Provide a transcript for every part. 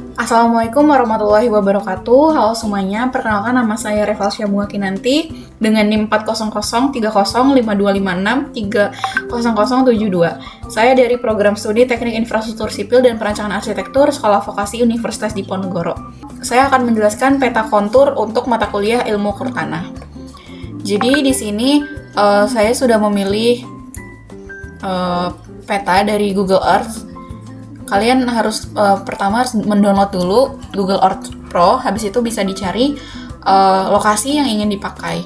Assalamualaikum warahmatullahi wabarakatuh. Halo semuanya, perkenalkan nama saya Revalsia Bunga Kinanti dengan NIM 400305256300072. Saya dari Program Studi Teknik Infrastruktur Sipil dan Perancangan Arsitektur Sekolah Vokasi Universitas Diponegoro. Saya akan menjelaskan peta kontur untuk mata kuliah Ilmu Kurtanah. Jadi di sini saya sudah memilih peta dari Google Earth. Kalian harus pertama harus mendownload dulu Google Earth Pro, habis itu bisa dicari lokasi yang ingin dipakai.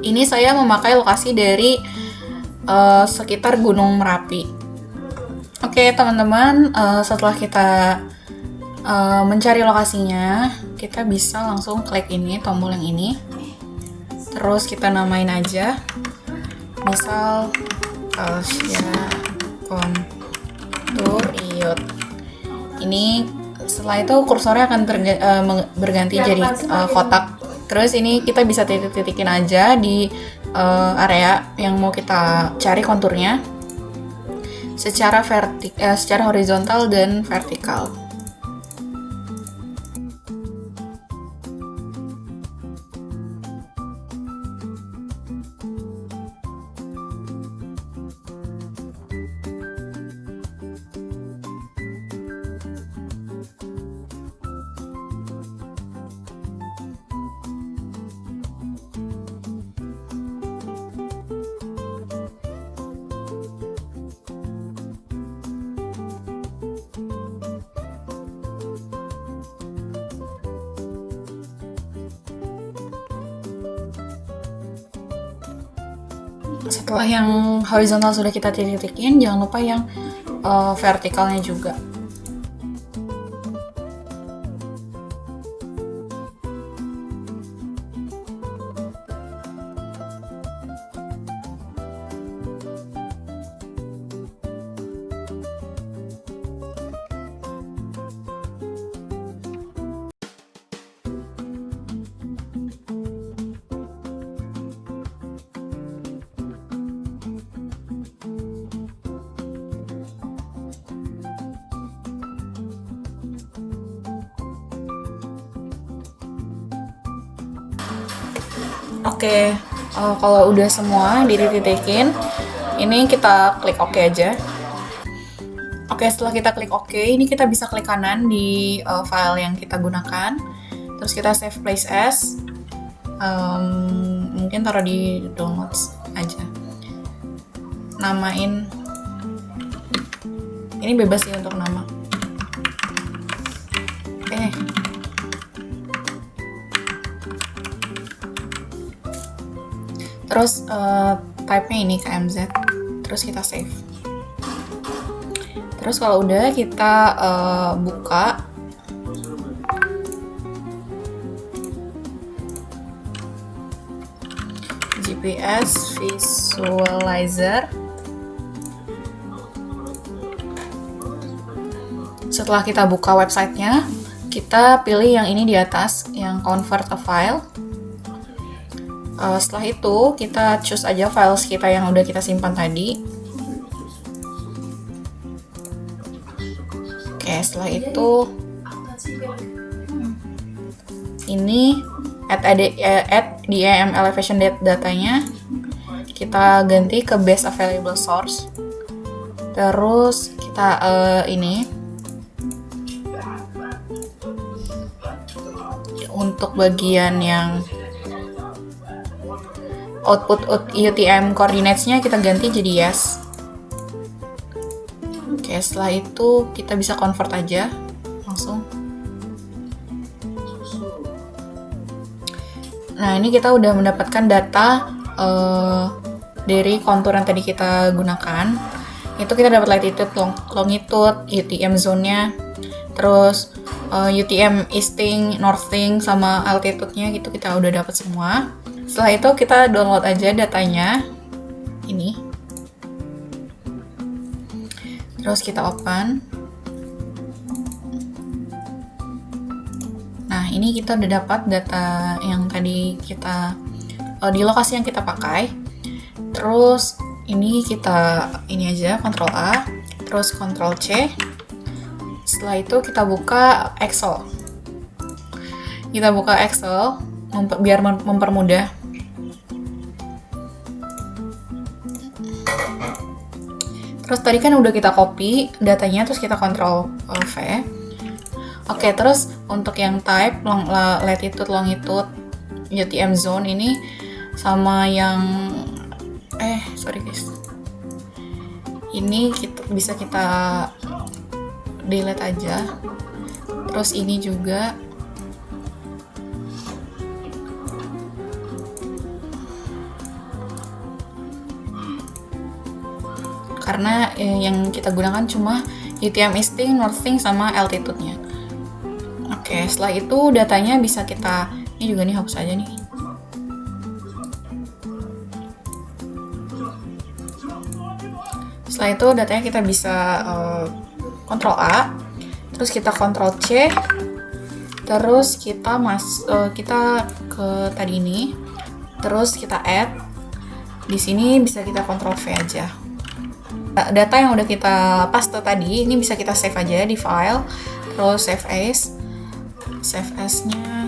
Ini saya memakai lokasi dari sekitar Gunung Merapi. Oke teman-teman, setelah kita mencari lokasinya, kita bisa langsung klik ini, tombol yang ini. Terus kita namain aja, misal Kalsia Kontur iot. Ini setelah itu kursornya akan berganti jadi kotak. Terus ini kita bisa titik-titikin aja di area yang mau kita cari konturnya secara horizontal dan vertikal. Setelah yang horizontal sudah kita titik-titikin, jangan lupa yang vertikalnya juga. Oke, kalau udah semua dititikin, ini kita klik OK aja. Oke, setelah kita klik OK, ini kita bisa klik kanan di file yang kita gunakan. Terus kita save place as. Mungkin taruh di downloads aja. Namain. Ini bebas sih untuk nama. Oke. Terus type-nya ini KMZ. Terus kita save. Terus kalau udah kita buka GPS Visualizer. Setelah kita buka websitenya, kita pilih yang ini di atas, yang convert a file. Setelah itu kita choose aja files kita yang udah kita simpan tadi. Oke, setelah itu ini add DEM elevation datanya kita ganti ke best available source. Terus kita ini untuk bagian yang output UTM coordinates-nya kita ganti jadi yes. Oke, setelah itu kita bisa convert aja langsung. Nah, ini kita udah mendapatkan data dari kontur yang tadi kita gunakan. Itu kita dapat latitude, longitude, UTM zone-nya, terus UTM easting, northing, sama altitude-nya gitu kita udah dapat semua. Setelah itu kita download aja datanya ini. Terus kita open. Nah, ini kita udah dapat data yang tadi kita di lokasi yang kita pakai. Terus ini kita ini aja Ctrl A, terus Ctrl C. setelah itu kita buka Excel. Biar mempermudah. Terus tadi kan udah kita copy datanya, terus kita Ctrl V. Oke, terus untuk yang type, latitude, longitude, UTM zone ini sama yang sorry guys. Ini bisa kita delete aja. Terus ini juga. Karena yang kita gunakan cuma UTM easting, northing, sama altitude-nya. Oke, setelah itu datanya bisa kita, ini juga nih hapus aja nih. Setelah itu datanya kita bisa Ctrl A, terus kita Ctrl C, terus kita kita ke tadi ini, terus kita add. Di sini bisa kita Ctrl V aja. Data yang udah kita paste tadi ini bisa kita save aja di file, terus save as-nya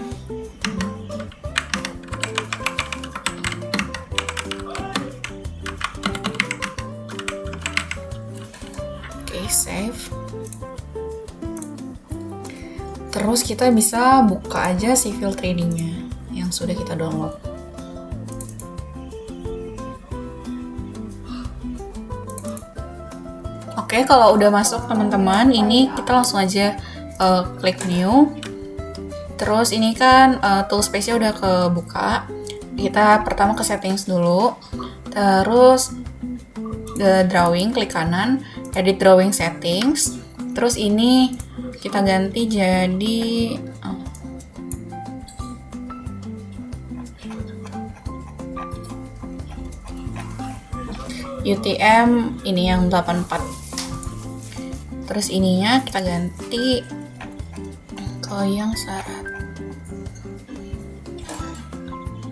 save. Terus kita bisa buka aja civil 3D-nya yang sudah kita download. Oke, kalau udah masuk teman-teman, ini kita langsung aja klik new. Terus ini kan toolspace-nya udah kebuka. Kita pertama ke settings dulu. Terus drawing, klik kanan, edit drawing settings. Terus ini kita ganti jadi UTM ini yang 84. Terus ininya kita ganti ke yang syarat.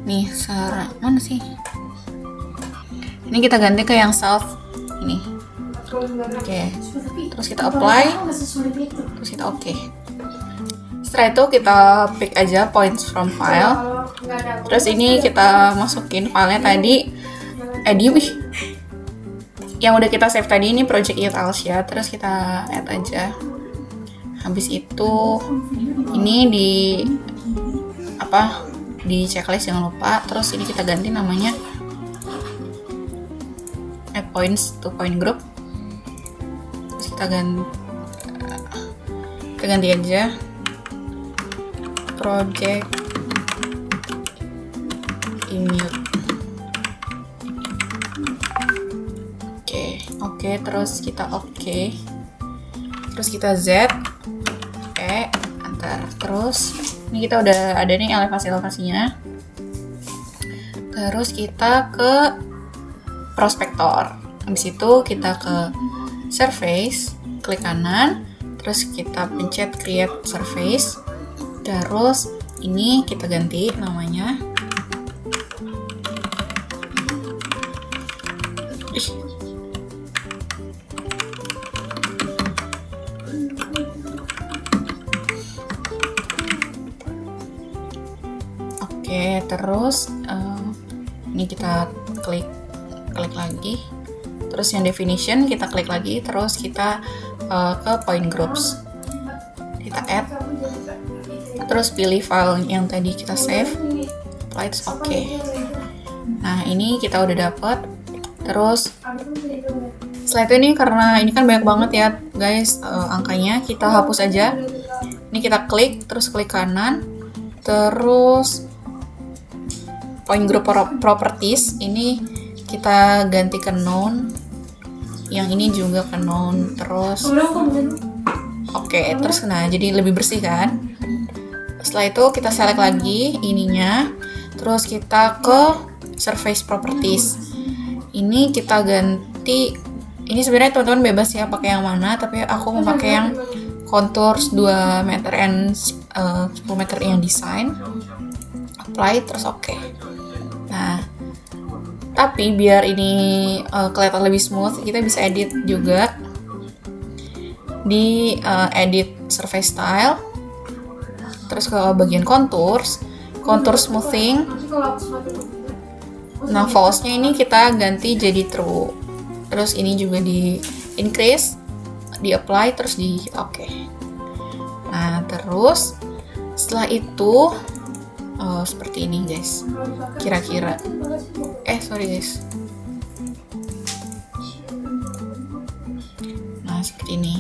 Nih, syarat mana sih? Ini kita ganti ke yang south ini. Oke. Terus kita apply. Terus kita oke. Setelah itu kita pick aja points from file. Terus ini kita masukin filenya tadi. Yang udah kita save tadi ini project Alsia. Terus kita add aja. Habis itu ini di checklist jangan lupa. Terus ini kita ganti namanya add points to point group. Terus kita ganti aja project immute. Oke, terus kita terus kita Z, enter. Terus ini kita udah ada nih elevasinya. Terus kita ke prospektor. Habis itu kita ke surface, klik kanan, terus kita pencet create surface. Terus ini kita ganti namanya. Oke, terus ini kita klik lagi. Terus yang definition kita klik lagi. Terus kita ke point groups. Kita add. Terus pilih file yang tadi kita save. Apply, oke. Nah, ini kita udah dapet. Terus setelah itu ini karena ini kan banyak banget ya guys angkanya, kita hapus aja. Ini kita klik, terus klik kanan. Terus point group properties ini kita ganti ke known, yang ini juga ke known. Terus terus jadi lebih bersih kan. Setelah itu kita select lagi ininya, terus kita ke surface properties. Ini kita ganti, ini sebenarnya teman-teman bebas ya pakai yang mana, tapi aku mau pakai yang contours 2 meter and 10 meter yang design. Apply, terus oke. Nah, tapi biar ini kelihatan lebih smooth, kita bisa edit juga. di edit surface style, terus ke bagian contour smoothing. Nah, false-nya ini kita ganti jadi true. Terus ini juga di increase, di apply, terus di oke. Nah, terus setelah itu seperti ini guys, kira-kira. Sorry guys. Nah, seperti ini.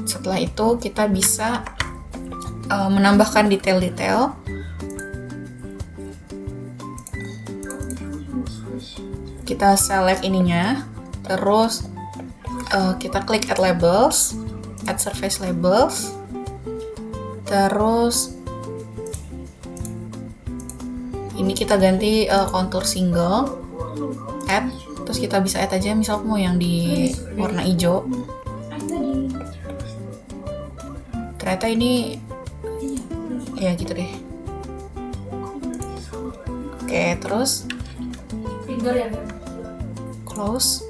Setelah itu kita bisa menambahkan detail-detail. Kita select ininya, terus kita klik add labels, add surface labels, terus ini kita ganti contour single, add, terus kita bisa add aja misal mau yang di warna hijau. Ternyata ini ya gitu deh. Oke, terus close.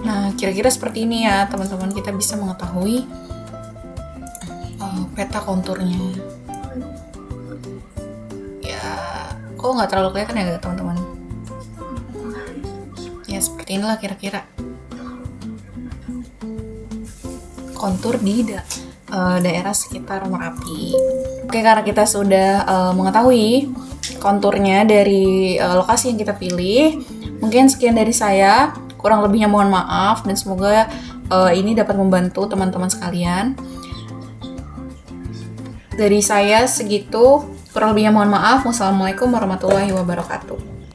Nah, kira-kira seperti ini ya teman-teman, kita bisa mengetahui peta konturnya. Ya, kok nggak terlalu kelihatan ya teman-teman? Ya seperti inilah kira-kira kontur di daerah sekitar Merapi. Oke, karena kita sudah mengetahui konturnya dari lokasi yang kita pilih, mungkin sekian dari saya. Kurang lebihnya mohon maaf, dan semoga ini dapat membantu teman-teman sekalian. Dari saya segitu, kurang lebihnya mohon maaf. Wassalamualaikum warahmatullahi wabarakatuh.